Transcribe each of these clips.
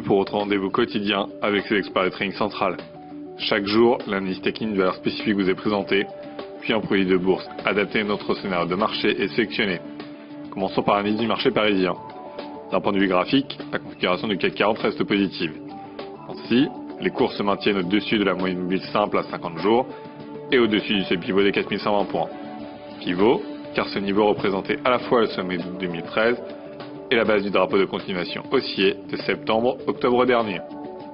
bienvenue pour votre rendez-vous quotidien avec les experts de trading central. Chaque jour, l'analyse technique de valeur spécifique vous est présentée, puis un produit de bourse adapté à notre scénario de marché est sélectionné. Commençons par l'analyse du marché parisien. D'un point de vue graphique, la configuration du CAC 40 reste positive. Ainsi, les cours se maintiennent au-dessus de la moyenne mobile simple à 50 jours et au-dessus du seuil pivot des 4120 points. Pivot, car ce niveau représentait à la fois le sommet d'août 2013 et la base du drapeau de continuation haussier de septembre-octobre dernier.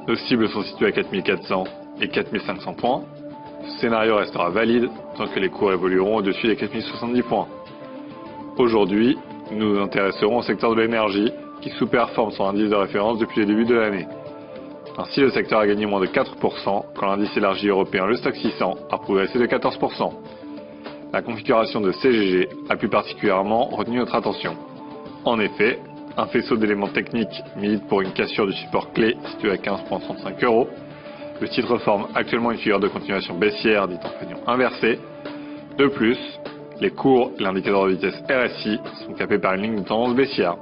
Nos cibles sont situées à 4400 et 4500 points. Ce scénario restera valide tant que les cours évolueront au-dessus des 4070 points. Aujourd'hui, nous nous intéresserons au secteur de l'énergie qui sous-performe son indice de référence depuis le début de l'année. Ainsi, le secteur a gagné moins de 4% quand l'indice élargi européen, le Stoxx 600, a progressé de 14%. La configuration de CGG a plus particulièrement retenu notre attention. En effet, un faisceau d'éléments techniques milite pour une cassure du support clé situé à 15,35 €. Le titre forme actuellement une figure de continuation baissière dite en panion inversé. De plus, les cours et l'indicateur de vitesse RSI sont capés par une ligne de tendance baissière.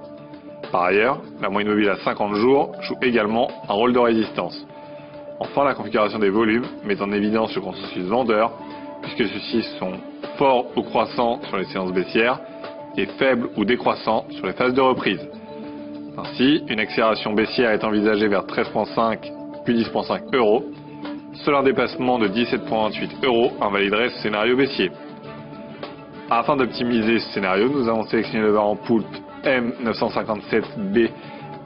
Par ailleurs, la moyenne mobile à 50 jours joue également un rôle de résistance. Enfin, la configuration des volumes met en évidence le consensus vendeur, puisque ceux-ci sont forts ou croissants sur les séances baissières et faibles ou décroissants sur les phases de reprise. Ainsi, une accélération baissière est envisagée vers 13,5 puis 10,5 €. Seul un dépassement de 17,28 € invaliderait ce scénario baissier. Afin d'optimiser ce scénario, nous avons sélectionné le variant Poult M957B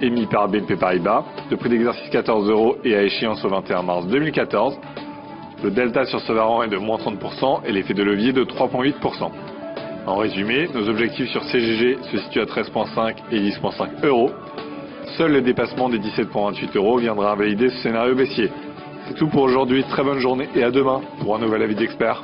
émis par BNP Paribas, de prix d'exercice 14 € et à échéance au 21 mars 2014. Le delta sur ce variant est de moins 30% et l'effet de levier de 3,8%. En résumé, nos objectifs sur CGG se situent à 13,5 et 10,5 €. Seul le dépassement des 17,28 € viendra invalider ce scénario baissier. C'est tout pour aujourd'hui, très bonne journée et à demain pour un nouvel avis d'expert.